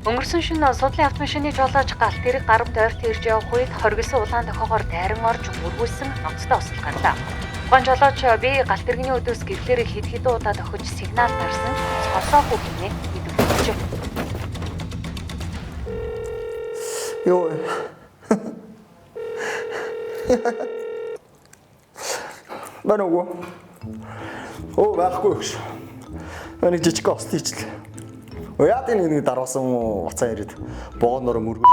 Өнгөрсөн шөнө судлын автомашиныг жолоож галт тэрэг гарамт ойрт ирж явах үед хоригдсан улаан дохоогоор дайран орж мөргүүлсэн ноцтой усалгаанлаа. Тухайн жолооч би галт тэрэгний өдөөс гэрлээрээ хэд хэдэн удаа тохиж сигнал дарсан сонсоогүй хэмээн мэдүүлжээ. Йоо. Манайгүй. Оо байхгүй гэж. Манай жижиг ост хийчихлээ. Яа тийм нэг дараасан уцаа ирээд богоноор мөргөө.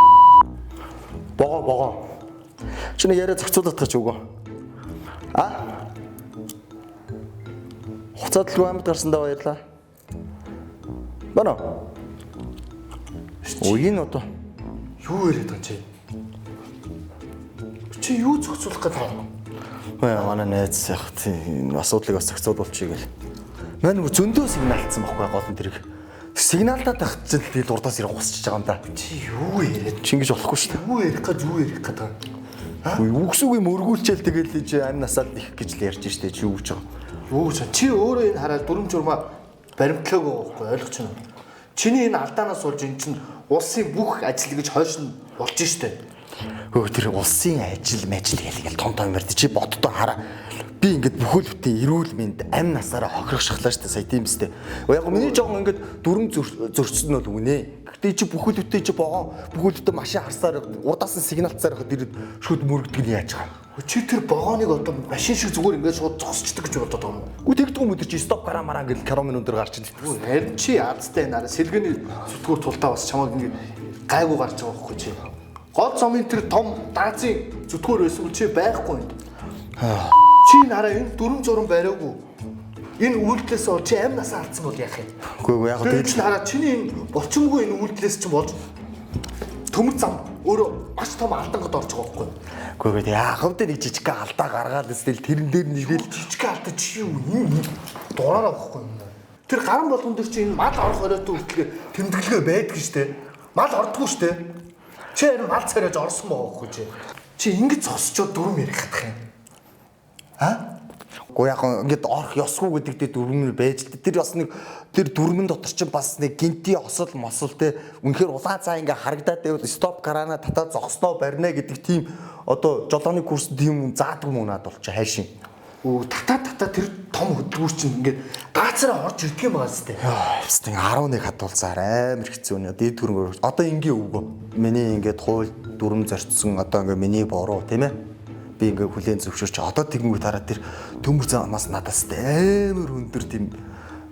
Богоо. Чи нэг яриа зохицуулаад тач үгүй. Хуцаадлгүй амьд гарсандаа баярлаа. Бано. Үгийн одоо. Юу яриад байгаа чи юу зохицуулах гэдэг юм? Манай найз яг тийм асуудлыг бас зохицуулуулчих гээл. Манай бүр зөндөө сигналцсан байхгүй гол нь тэрэг. Сигналдаа тагцсан л тэгэл урдаас ирэх гусчихж байгаа юм да. Чи юу яриад? Чи ингэж болохгүй шүү дээ. Юу ярих гэдэг юм? Үгсүүгээ мөргүүлчихэл тэгэл чи амь насаад их гэж л ярьж штэ чи юу гэж байгаа. Юу ч чи өөрөө энэ хараад дүрм журмаа баримтлаагүй байхгүй ойлгож байна уу? Чиний энэ алдаанаас болж эн чинь улсын бүх ажил гэж хойш нь болж штэ. Хөө тэр улсын ажил гээл том ярьд чи боддоо хараа. Би ингээд бүхэл бүтэн эрүүл мэнд амь насаараа хохирох шахлаа штэ сая тийм үстэй. Яг миний жоохон ингээд дүрм зөрчсөн нь бол үгнэ. Гэтэ чи бүхэл бүтэн чи бүхэл бүтэн машин харсаар урдаас нь сигналцаар хад ирээд шүд мөрөгдөг нь яаж байгаа. Чи тэр богооныг одоо машин шиг зүгээр ингээд шууд зогсчдаг гэж бодоод байгаа юм уу? Үгүй тэгдэггүй мөдөр чи стоп гараа гэл километр өндөр гарч ирсэн. Харин чи яадтай нараа сэлгэний зүтгүүр тултаа бас чамаг ингээд гайгүй гарч байгаа байхгүй чи. Гол цомын тэр том даазын зүтгүүр байсан чи байхгүй юм. Чи нараа энэ дүрм журм бариагүй. Энэ үйлдэлээс бол чи амь насаа алдсан бол яах юм? Үгүй яг тэгээд чи нараа чиний энэ булчимгүй энэ үйлдэлээс чи болж төмөр зам өөрөө маш том алдангад орж байгаа байхгүй. Үгүй яах вэ нэг жижиг алдаа гаргаад эсвэл тэрэн дээр нэрэл жижиг алдаа чи юу энэ дураараа байхгүй юм. Тэр гаран болгон дээр чи энэ мал орох оройтой үлдлээ тэмдэглэгээ байдаг штэ. Мал ордгоо штэ. Чи энэ мал царайж орсон байгаа байхгүй чи. Чи ингэж зогсчод дүрм ярих хатах юм. Гэхдээ яг ингээд орох ёсгүй гэдэг дээр дүрмээр байж л тэр бас нэг тэр дүрмэн дотор чинь бас нэг гинти осол мосол те үнэхээр улаан цаа ингээ харагдаад байвал стоп гараана татаа зогсноо барина гэдэг тийм одоо жолооны курс тийм заадгүй мөн надад болчих хайшин. Татаа тэр том хөдөлгүүр чинь ингээд гаацаараа орж ирдэг юм байна сте. Ястын 11 хадуулсаар амар хэцүү нэ дээд дүрмээр одоо ингээ өвгөө. Миний ингээд хууль дүрм зорчсон одоо ингээ миний боруу тийм ээ. Би ингээ хүлээн зөвшөөрч одоо тэгмүү дараа тэр төмөр замаас надаас амар өндөр тийм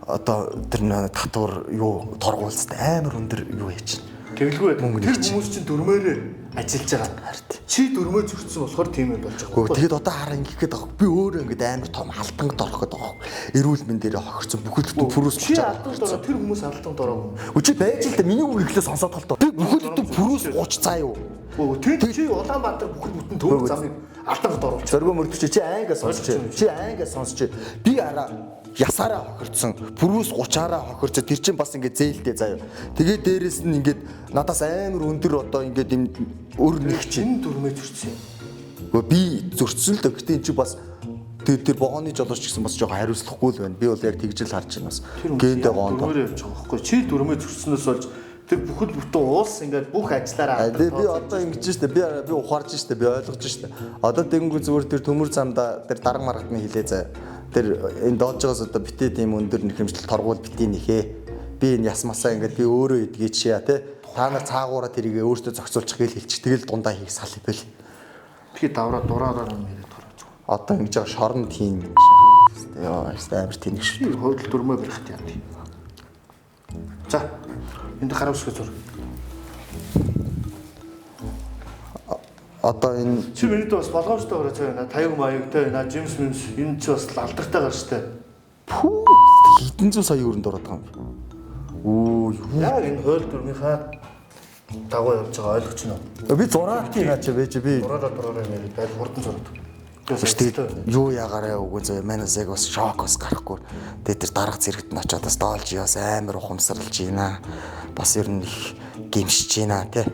одоо тэр татвар юу торгуулст амар өндөр юу яач. Тэглгүй тэр хүмүүс чинь дөрмөөрөө ажиллаж байгаа. Чи дөрмөө зөрчсөн болохоор тийм юм болж байгаа. Гэхдээ тэгэд одоо хараа ингэх гээд байгаа. Би өөрөө ингээд амар том алтангад орох гээд байгаа. Эрүүл мэнд дээр хохирсон бүхэл бүтэн пүрүүс чи алтангад ороо тэр хүмүүс алтангад ороогүй. Үгүй байж л да миний үг ихлэ сонсоод тал тоо. Би бүхэл бүтэн пүрүүс 30 цаа юу. Тэр чи Улаанбаатар бүхэл бүтэн төв замыг алтангад оруулж. Зоргоо мөрдөж чи ангиас сонсч. Чи ангиас сонсч. Би араа ясаараа хохирцсон пүрүүс 30-аараа хохирч тэр чинь бас ингээд зээлтэй заяа. Тэгээ дээрэс нь ингээд надаас амар өндөр одоо ингээд юм өр нэг чинь дүрмээ зөрчсөн. Гэхдээ би зөрчсөн л дээ. Гэтэ эн чи бас тэр богооны жолооч гэсэн бас жоохон хариуцлахгүй л байна. Би бол яг тэгж л харж байна бас. Гэнтэй гоонд. Дүрмээр явж байгаа байхгүй. Чи дүрмээ зөрчснөөс болж тэр бүхэл бүтэн уус ингээд бүх ажиллаараа би одоо ингэж штэ би ухаарж штэ би ойлгож штэ. Одоо тэгэнгүүт зүгээр тэр төмөр замда тэр дарга маргад минь хилээ заа. Тэр энэ доожоос одоо битээ тийм өндөр нэхэмжлэл торгуул битээ нэхээ. Би энэ ясмасаа ингээд би өөрөө идгээд шиа тий. Та нар цаагаараа тэрийг өөртөө зохицуулчих гээл хэлчих. Тэгэл дундаа хийх сал ивэл. Тэгэхээр дураараа юм яриад гараад. Одоо ингэж байгаа шорон тийм. Яа, амар тэнэг шүү. Хойдол дүрмээ барихт яа. За энд харамсгүй зур. Одоо энэ чи миний бас болгоомжтой гараа цаа байна. Таяг маягтай байна. Жимс мимс энэ ч бас алдартай гарчтай. Пүү хэдэн зуун сая өрөнд ороод байгаа юм. Оо юу. Яг энэ хойдол дүрмийнхаа дагуу явж байгаа ойлгож байна уу? Би зураалтын наач байж би. Дураараа яриад байл хурдан зураад. Тэгээд юу ягараа үгүй зөө манайс яг бас шокос гарахгүй. Тэгээд тэр дарга зэрэгт нь очиод бас доолж яас амар ухамсарлж байна. Бас ер нь их гимшиж байна тий.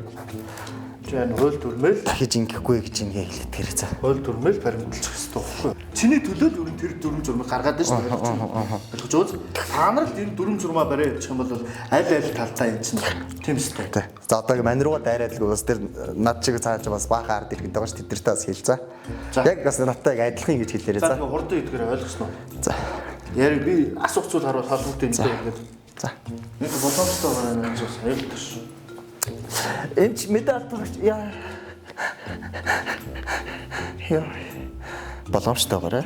Yani хууль дүрмэл дахиж ингэхгүй гэж ингээ хэлэтгэр за. хууль дүрмэл баримталчих хэрэгтэй байхгүй юу? Чиний төлөө л ер нь тэр дүрм журмыг гаргаад байна шүү дээ. Ойлгож байна. Та нар л энэ дүрм журмаа барай гэх юм бол аль талдаа юм чинь тийм шүү дээ. За одоо мань руугаа дайраад л бас тэр над чиг цааж бас баахан ард ирэхэд байгаа ш тэдэртээ бас хэл за. Яг бас надтай адилхан ингэж хэлээрэй За за. хурдан идгээр ойлгосноо. За. Яри би асуух зүйл харуул холбоотой юм дээр. За. Нэг боломжтой байна гэж хэлдэг шүү. Энд медаль яа. Яа. Боломжтой гараа.